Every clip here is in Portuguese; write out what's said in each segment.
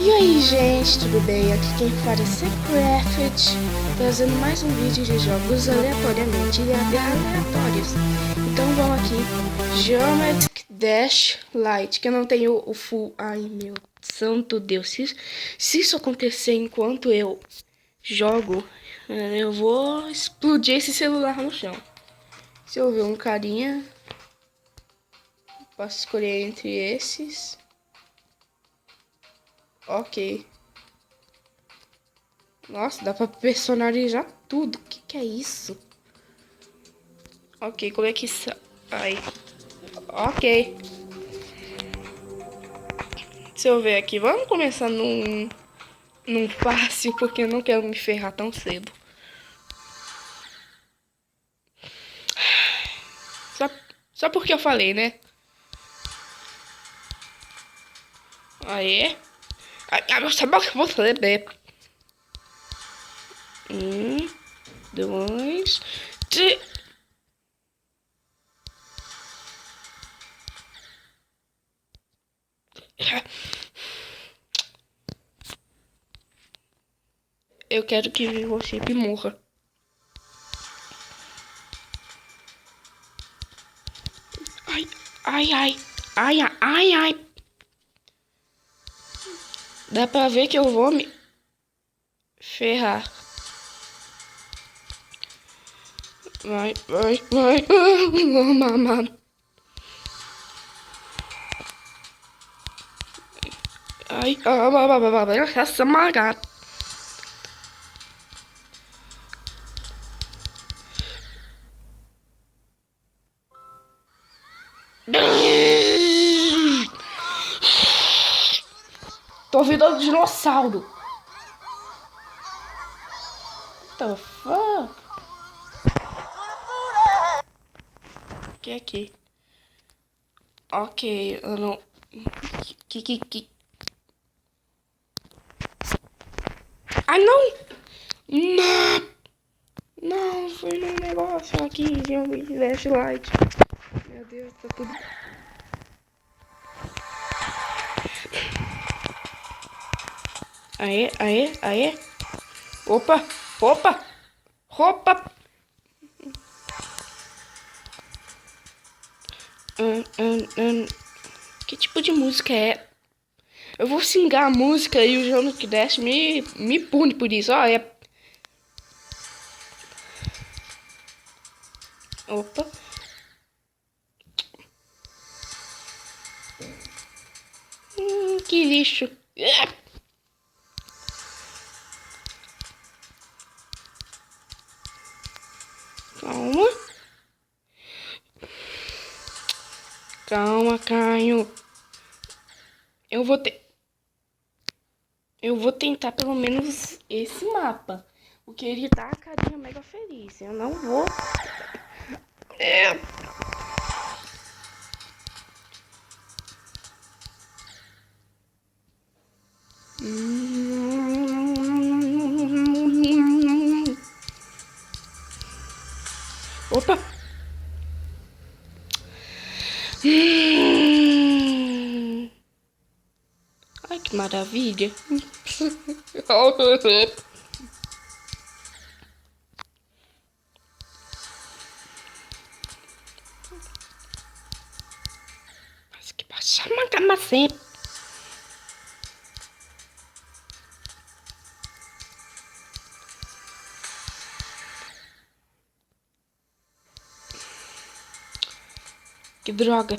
E aí, gente, tudo bem? Aqui quem fala é Secraft, trazendo mais um vídeo de jogos aleatoriamente e aleatórios. Então vamos aqui, Geometry Dash Light, que eu não tenho o full... Ai, meu santo Deus, se isso acontecer enquanto eu jogo, eu vou explodir esse celular no chão. Se eu ver um carinha, posso escolher entre esses. Ok. Nossa, dá pra personalizar tudo. O que é isso? Ok, como é que sai? Ok. Deixa eu ver aqui. Vamos começar num fácil, porque eu não quero me ferrar tão cedo. Só porque eu falei, né? Aê. Ai, sabe que eu vou fazer, né? 2, 3. Eu quero que você morra. Ai, ai, ai. Ai, ai, ai. Dá pra ver que eu vou me ferrar. Vai. Mamãe. Ai, essa marada. Tô ouvindo o dinossauro. What the fuck? O que é aqui? Ok, eu não... Que... Ai, não! Não! Não, foi num negócio aqui de um flashlight. Meu Deus, tá tudo... Aê. Opa! Roupa! Que tipo de música é? Eu vou xingar a música e o Jonas que desce me pune por isso. Ó, é... Opa. Que lixo. Calma. Calma, Caio. Eu vou tentar pelo menos esse mapa. Porque ele tá a carinha mega feliz. Eu não vou... Opa! Ai, que maravilha. Mas que baixar uma cama sempre. Que droga.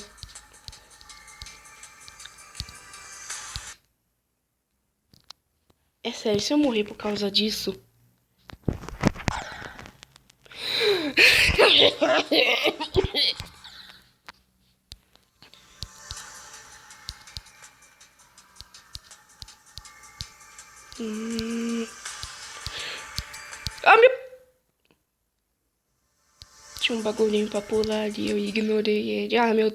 É sério, se eu morrer por causa disso... Ah, meu... Tinha um bagulhinho pra pular ali, eu ignorei ele. Ah, meu...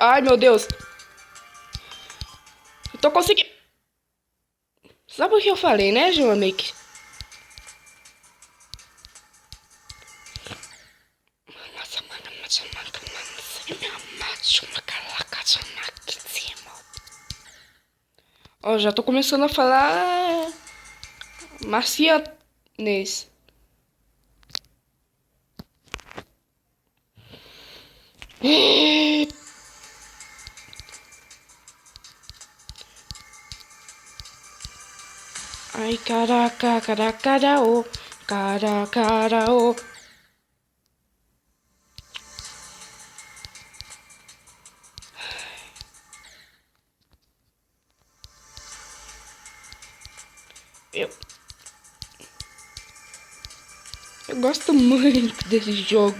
Ai, meu Deus. Eu tô conseguindo... Sabe o que eu falei, né, Joanic? Ó, já tô começando a falar marcianês. Ai, caraca, caraca, ô, caraca, ô. Eu gosto muito desse jogo.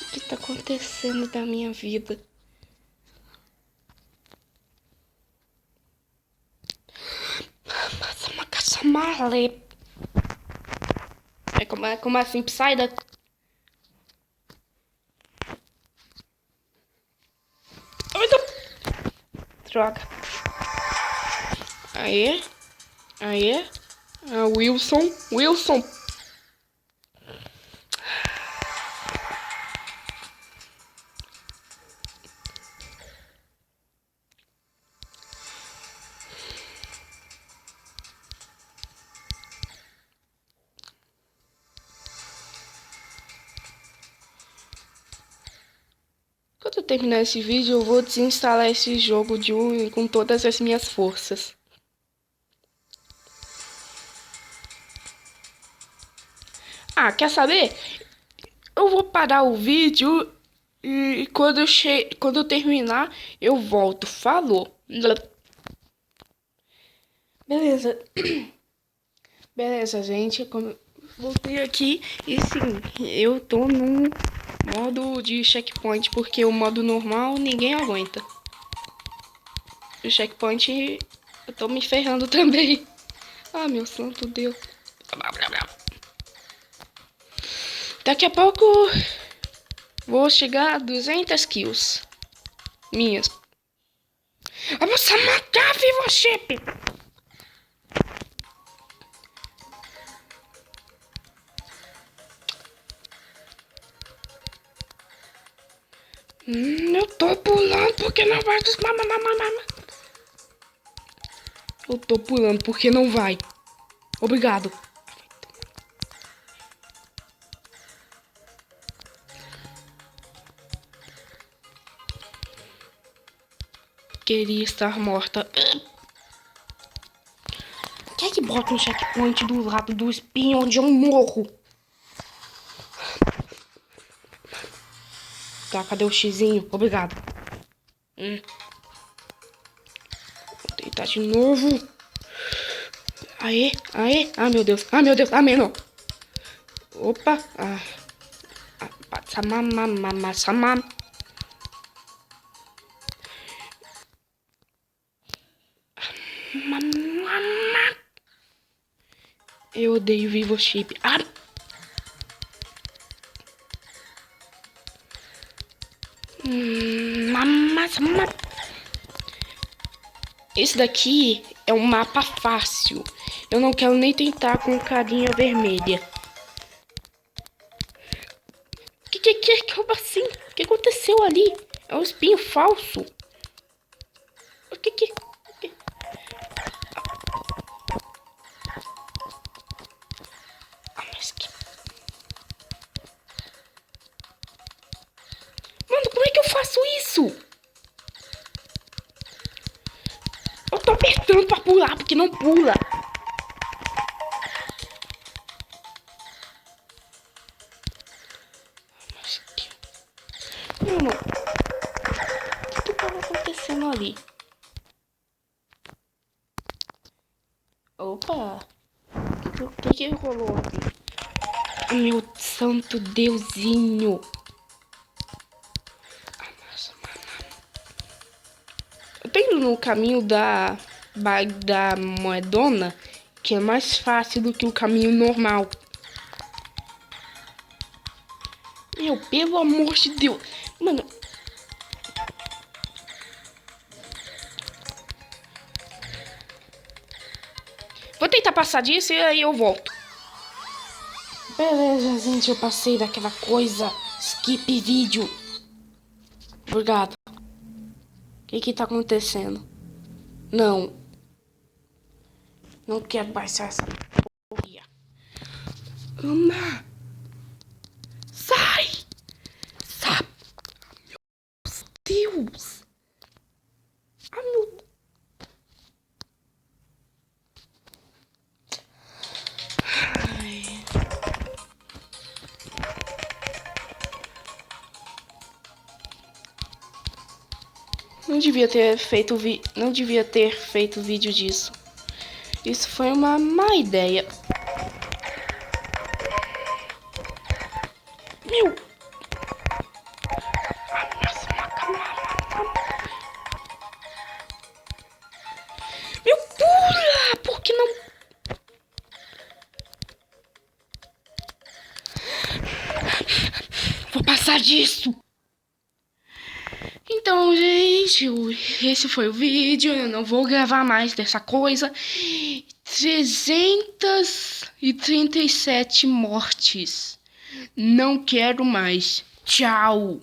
O que tá acontecendo da minha vida? Passa uma caça male. Como assim, Psyda? Droga. Aê. Aê. Ah, Wilson. Wilson. Quando eu terminar esse vídeo, eu vou desinstalar esse jogo com todas as minhas forças. Ah, quer saber? Eu vou parar o vídeo e quando eu terminar, eu volto. Falou. Beleza. Beleza, gente. Voltei aqui e sim, eu tô no modo de checkpoint, porque o modo normal ninguém aguenta. O checkpoint eu tô me ferrando também. Ah, meu santo Deus. Daqui a pouco vou chegar a 200 kills minhas. Eu vou só matar, vivo chip. Eu tô pulando porque não vai dos mama. Eu tô pulando porque não vai. Obrigado. Queria estar morta. Quem é que bota um checkpoint do lado do espinho onde eu morro? Tá, cadê o xizinho? Obrigado. Vou tentar de novo. Aê, aê. Ah, meu Deus. Ah, meu Deus. Ah, não. Opa. Samam. Eu odeio Vivo Chip. Ah! Esse daqui é um mapa fácil. Eu não quero nem tentar com carinha vermelha. Como assim? O que aconteceu ali? É um espinho falso. O que? Ah, mas que... Mano, como é que eu faço isso? Eu tô apertando pra pular, porque não pula. Mas que... Mano, o que tava acontecendo ali? Opa! O que rolou aqui? Meu santo Deusinho! Eu tô indo no caminho da moedona que é mais fácil do que o caminho normal. Meu, pelo amor de Deus. Mano. Vou tentar passar disso e aí eu volto. Beleza, gente, eu passei daquela coisa. Skip vídeo. Obrigado. O que tá acontecendo? Não. Não quero baixar essa porra. Ana. Sai. Sai. Meu Deus. Ai, meu Deus. Não devia ter feito vídeo disso. Isso foi uma má ideia. Meu. Meu, pula! Por que não? Vou passar disso. Então, gente, esse foi o vídeo. Eu não vou gravar mais dessa coisa. 337 mortes. Não quero mais. Tchau.